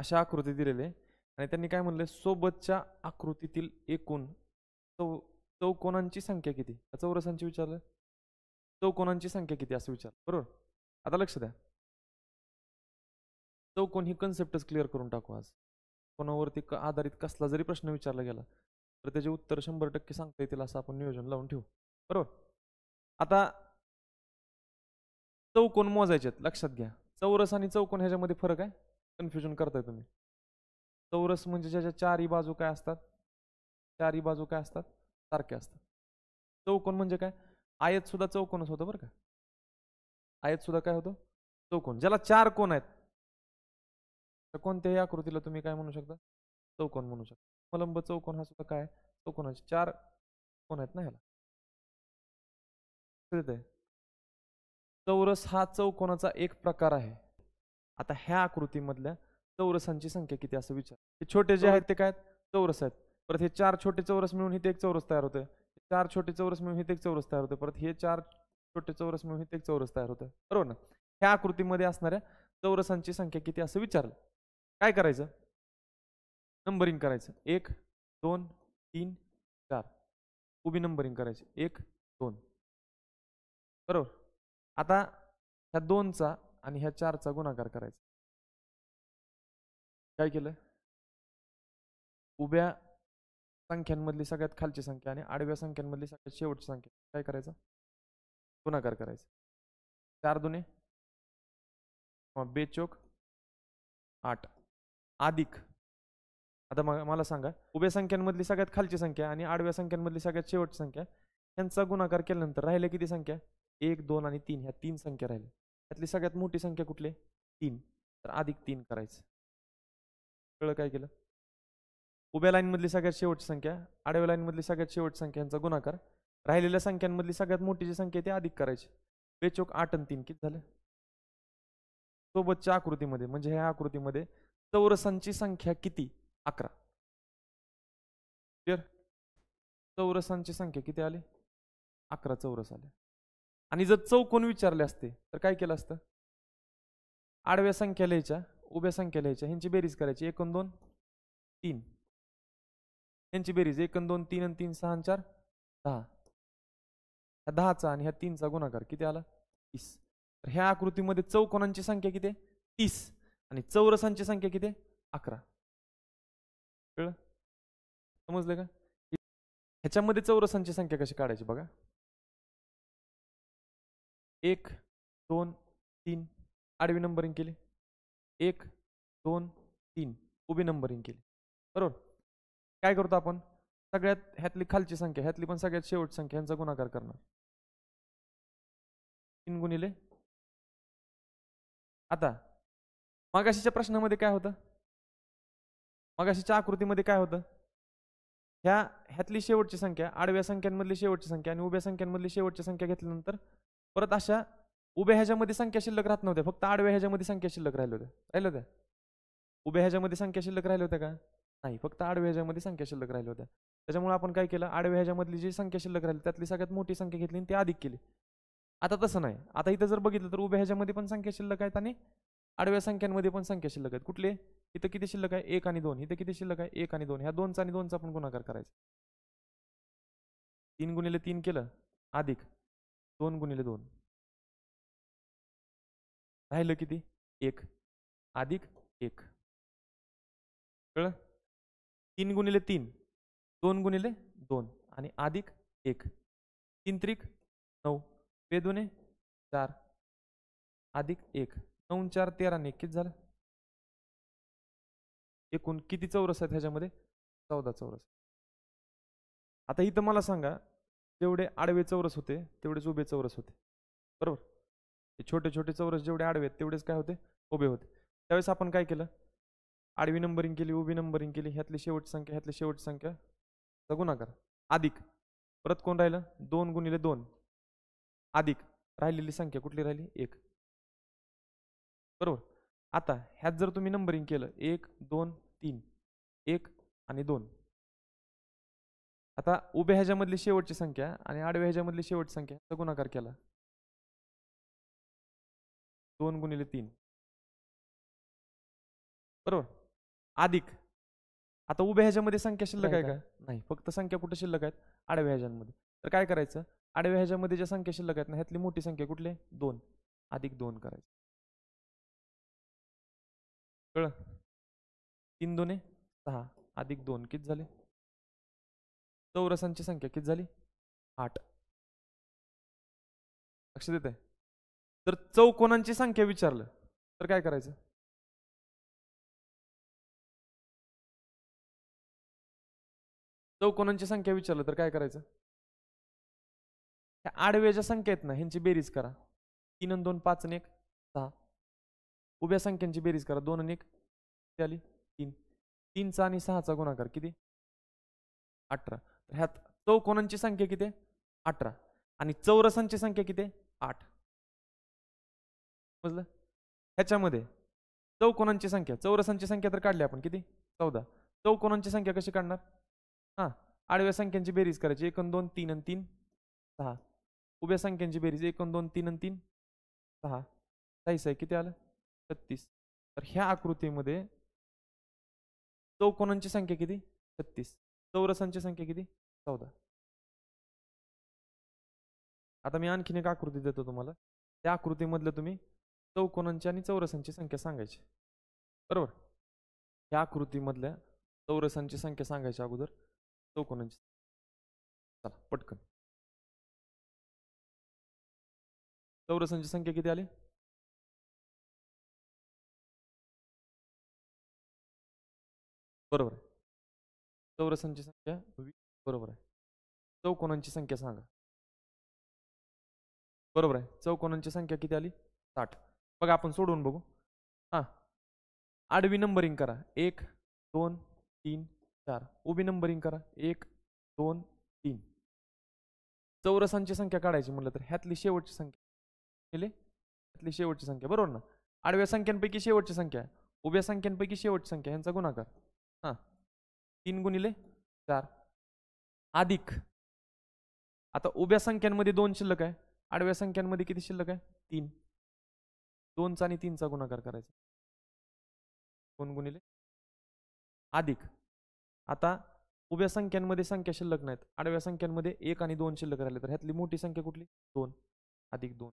अशा आकृती दिलेले आणि त्यांनी काय म्हणले सोबतच्या आकृतीतील एकूण चौकोनांची संख्या किती, चौरसांची विचारलं, चौकोनांची संख्या किती असं विचार, बरोबर. आता लक्ष द्या, चौकोन ही कन्सेप्टच क्लिअर करून टाकू. आज कोणावरती आधारित कसला जरी प्रश्न विचारला गेला तर त्याचे उत्तर 100% सांगता येतील असं आपण नियोजन लावून ठेवू, बरोबर. आता चौकोन मोजायचे लक्षात घ्या. चौरस आणि चौकोन ह्याच्यामध्ये फरक आहे, कन्फ्युजन करताय तुम्ही. चौरस म्हणजे ज्याच्या चारही बाजू काय असतात, चारही बाजू काय असतात, सारख्या असतात. चौकोन म्हणजे काय, आयत सुद्धा चौकोनच होतं बरं का. आयत सुद्धा काय होतं, चौकोन. ज्याला चार कोण आहेत तर कोणत्याही आकृतीला तुम्ही काय म्हणू शकता, चौकोन म्हणू शकता. मलंब चौकोन हा सुद्धा काय, चौकोनाचे चार कोण आहेत ना ह्याला. चौरस हा चौकोनाचा एक प्रकार आहे. आता ह्या आकृतीमधल्या चौरसांची संख्या किती असं विचार. हे छोटे जे आहेत ते काय चौरस आहेत. परत हे चार छोटे चौरस मिळून इथे एक चौरस तयार होतं. चार छोटे चौरस मिळून इथे एक चौरस तयार होतं. परत हे चार छोटे चौरस मिळून इथे एक चौरस तयार होतं, बरोबर ना. ह्या आकृतीमध्ये असणाऱ्या चौरसांची संख्या किती असं विचारलं. काय करायचं, नंबरिंग करायचं. 1 2 3 4 उभी नंबरिंग करायची. 1 2, बरोबर. आता ह्या 2चा आणि ह्या 4चा गुणाकार करायचा. काय केलं, उभ्या संख्यांमधली सगळ्यात खालची संख्या आणि आडव्या संख्यांमधली सगळ्यात शेवटची संख्या काय करायचं, गुणाकार करायचा. 4 दुने 2 चौक 8 अधिक. आता मला सांगा, उभ्या संख्यांमधली सगळ्यात खालची संख्या आणि आडव्या संख्यांमधली सगळ्यात शेवटची संख्या यांचा गुणाकार केल्यानंतर राहिले किती संख्या, 1 2 आणि 3 ह्या 3 संख्या राहिल्या. त्यातली सगळ्यात मोठी संख्या कुठली, 3. तर अधिक 3 करायचं. कळलं काय केलं, उभ्या लाईन मधली सगळ्यात शेवटची संख्या, आडव्या लाईन मधली सगळ्यात शेवटची संख्यांचा गुणाकार, राहिलेल्या संख्यांमधली सगळ्यात मोठी जी संख्या ती अधिक करायची. 2 चौक 8 आणि 3 किती झालं. सोबतच्या आकृतीमध्ये म्हणजे ह्या आकृतीमध्ये चौरसांची संख्या किती, 11. क्लिअर, चौरसांची संख्या किती आली, 11 चौरस आले. आणि जर चौकोन विचारले असते तर काय केलं असतं, आडव्या संख्या लिहायच्या, उभ्या संख्या लिहायच्या, ह्यांची बेरीज करायची. 1 2 3, यांची बेरीज 1 2 3 आणि 3 6 आणि 4 10. ह्या 10चा आणि ह्या 3चा गुणाकार किती आला, 30. तर ह्या आकृतीमध्ये चौकोनांची संख्या किती आहे, 30 आणि चौरसांची संख्या किती आहे, 11. कळलं, समजलं का. ह्याच्यामध्ये चौरसांची संख्या कशी काढायची बघा. 1 2 3 आडवी नंबरिंग केली, 1 2 3 उभी नंबरिंग केली, बरोबर. काय करतो आपण, सगळ्यात ह्यातली खालची संख्या, ह्यातली पण सगळ्यात शेवटची संख्या यांचा गुणाकार करणार. 3 गुणिले. आता मगाशीच्या प्रश्नामध्ये काय होतं, मगाशीच्या आकृतीमध्ये काय होतं, ह्यातली शेवटची संख्या, आडव्या संख्यांमधली शेवटची संख्या आणि उभ्या संख्यांमधली शेवटची संख्या घेतल्यानंतर परत अशा उभ्या ह्याच्यामध्ये संख्या शिल्लक राहत नव्हत्या, फक्त आडव्या ह्याच्यामध्ये संख्या शिल्लक राहिल्या होत्या. उभ्या ह्याच्यामध्ये संख्या शिल्लक राहिल्या होत्या का, नाही, फक्त आडव्या ह्याच्यामध्ये संख्या शिल्लक राहिल्या होत्या. त्याच्यामुळे आपण काय केलं, आडव्या ह्याच्यामधली जी संख्या शिल्लक राहिली त्यातली सगळ्यात मोठी संख्या घेतली आणि ती अधिक केली. आता तसं नाही, आता इथं जर बघितलं तर उभ्या ह्याच्यामध्ये पण संख्या शिल्लक आहेत आणि आडव्या संख्यांमध्ये पण संख्या शिल्लक आहेत. कुठले, इथं किती शिल्लक आहे, 1 आणि 2. इथं किती शिल्लक आहे, 1 आणि 2. ह्या 2चा आणि 2चा पण गुणाकार करायचा. 3 गुणिले 3 केलं अधिक 2 गुणिले 2, राहिलं किती, 1 अधिक 1. कळलं, 3 गुणिले 3 2 गुणिले 2 आणि अधिक 1. 3 त्रिक 9, 2 दुने 4 अधिक 1. 9 4 13 आणि 1 किती झालं, एकूण किती चौरस आहेत ह्याच्यामध्ये, 14 चौरस. आता इथं मला सांगा, जेवढे आडवे चौरस होते तेवढेच उभे चौरस होते, बरोबर. हे छोटे छोटे चौरस जेवढे आडवे आहेत तेवढेच काय होते, उभे होते. त्यावेळेस आपण काय केलं, आडवी नंबरिंग केली, उभी नंबरिंग केली, ह्यातली शेवटची संख्या ह्यातली शेवटची संख्या गुणाकार अधिक, परत कोण राहिलं, 2 गुणिले 2 अधिक राहिलेली संख्या कुठली राहिली, 1, बरोबर. आता ह्यात जर तुम्ही नंबरिंग केलं 1 2 3 1 आणि 2, आता उभ्या ह्याच्यामधली शेवटची संख्या आणि आडव्या ह्याच्यामधली शेवटची संख्या गुणाकार केला, 2 गुणिले 3, बरोबर. अधिक आता उभ्या ह्याच्यामध्ये संख्या शिल्लक आहे काय का? नाही, फक्त संख्या कुठे शिल्लक आहेत? आडव्या ह्याच्यामध्ये. तर काय करायचं? आडव्या ह्याच्यामध्ये ज्या संख्या शिल्लक आहेत ना, ह्यातली मोठी संख्या कुठली? 2. अधिक 2 करायचं. कळलं? 3 2 6 अधिक 2 किती झाले? चौरसांची संख्या किती झाली? 8. लक्ष देत आहे? तर चौकोनांची संख्या विचारलं तर काय करायचं? चौकोनांची संख्या विचारलं तर काय करायचं? ह्या आडव्या ज्या संख्या आहेत ना, ह्यांची बेरीज करा. 3 आणि 2 5 आणि 1 6. उभ्या संख्यांची बेरीज करा. 2 आणि 1 किती आली? 3. 3चा आणि 6चा गुणाकार किती? 18. तर ह्यात चौकोनांची संख्या किती आहे? 18. आणि चौरसांची संख्या किती आहे? 8. समजलं? ह्याच्यामध्ये चौकोनांची संख्या, चौरसांची संख्या तर काढली आपण किती? 14. चौकोनांची संख्या कशी काढणार? हा, आडव्या संख्यांची बेरीज करायची. 1 आणि 2 3 आणि 3 6. उभ्या संख्यांची बेरीज 1 आणि 2 3 आणि 3 6. 26 आहे. किती आलं? 36. तर ह्या आकृतीमध्ये चौकोनांची संख्या किती? 36. चौरसांची संख्या किती? 14. आता मी आणखीन एक आकृती देतो तुम्हाला. त्या आकृतीमधलं तुम्ही चौकोनांची आणि चौरसांची संख्या सांगायची. बरोबर? या आकृतीमधल्या चौरसांची संख्या सांगायची अगोदर चौकोनांची. चला पटकन. चौरसांची संख्या किती आली? बरोबर आहे. चौरसांची संख्या 20. बरोबर आहे. चौकोनांची संख्या सांगा. बरोबर आहे. चौकोनांची संख्या किती आली? 60. बघा आपण सोडवून बघू. हा, आडवी नंबरिंग करा. 1 2 3 4. उभी नंबरिंग करा. 1 2 3. चौरसांची संख्या काढायची म्हटलं तर ह्यातली शेवटची संख्या ह्यातली शेवटची संख्या. बरोबर ना? आडव्या संख्यांपैकी शेवटची संख्या, उभ्या संख्यांपैकी शेवटची संख्या ह्यांचा गुणाकार. हा, 3 गुणिले 4 अधिक. आता उभ्या संख्यांमध्ये 2 शिल्लक आहे, आडव्या संख्यांमध्ये किती शिल्लक आहे? 3. 2चा आणि 3चा गुणाकार करायचा. 2 गुणिले अधिक. आता उभ्या संख्यांमध्ये संख्या शिल्लक नाहीत, आडव्या संख्यांमध्ये 1 आणि 2 शिल्लक राहिले, तर ह्यातली मोठी संख्या कुठली? 2. अधिक 2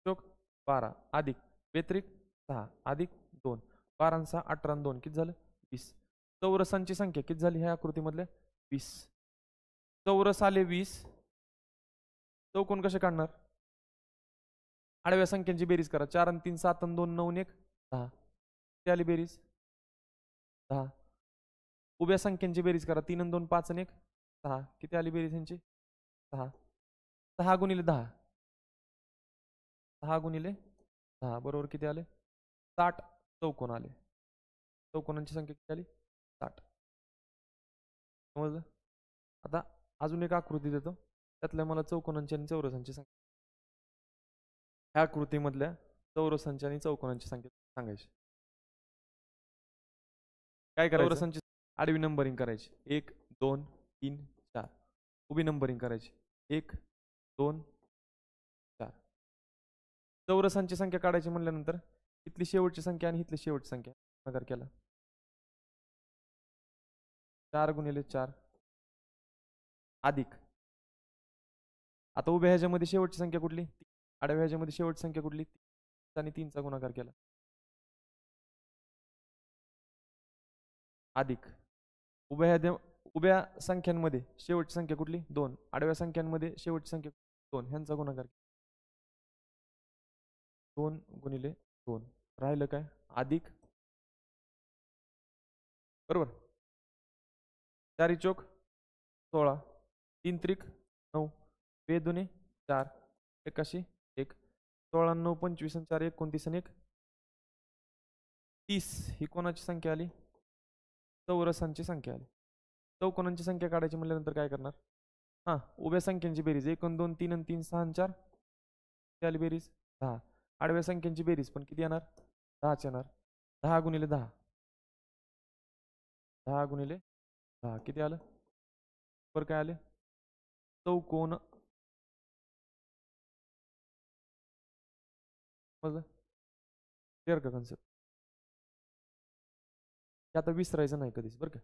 चोक 12 अधिक व्यतिरिक्त 6 अधिक 2. 12 आणि 6 18 आणि 2 किती झालं? 20. चौरसांची संख्या किती झाली ह्या आकृतीमधल्या? 20. चौरस आले 20. चौकोन कसे काढणार? आडव्या संख्यांची बेरीज करा. 4 आणि 3 7 आणि 2 9 आणि 1 10. किती आली बेरीज? 10. उभ्या संख्यांची बेरीज करा. 3 आणि 2 5 आणि 1 6. किती आली बेरीज यांची? 6. 6 गुणिले 10. 6 गुणिले 10 बरोबर किती आले? 60 चौकोन आले. चौकोनांची संख्या किती आली? 60. समजलं? आता अजून एक आकृती देतो, त्यातल्या मला चौकोनांची आणि चौरसांची संख्या, ह्या आकृतीमधल्या चौरसांची आणि चौकोनांची संख्या सांगायची. काय करायचं? चौरसांची आडवी नंबरिंग करायची. 1 2 3 4. उभी नंबरिंग करायची. 1 2 4. चौरसांची संख्या काढायची म्हणल्यानंतर इथली शेवटची संख्या आणि इथली शेवटची संख्या गुणाकार केला. 4 गुणिले 4 अधिक. आता उभ्या ह्याच्यामध्ये शेवटची संख्या कुठली? आडव्या ह्याच्यामध्ये शेवटची संख्या कुठली? आणि 3चा गुणाकार केला. अधिक. उभ्या संख्यांमध्ये शेवटची संख्या कुठली? 2. आडव्या संख्यांमध्ये शेवटची संख्या 2. ह्यांचा गुणाकार 2 गुणिले 2. राहिलं काय? अधिक. बरोबर. 4 चोक 16. 3 त्रिक 9. 2 दुने 4. 81 1. 16 9 25 आणि 4 29 आणि 1 30. ही कोणाची संख्या आली? चौरसांची संख्या आली. चौकोनांची संख्या काढायची म्हटल्यानंतर काय करणार? हा, उभ्या संख्यांची बेरीज 1 आणि 2 3 आणि 3 6 आणि 4 किती आली बेरीज? 10. आडव्या संख्यांची बेरीज पण किती येणार? 10च येणार. 10 गुणिले 10. 10 गुणिले 10 किती आलं? बरं काय आले? चौकोन. क्लिअर का कन्सेप्ट? हे आता विसरायचं नाही कधीच बरं का.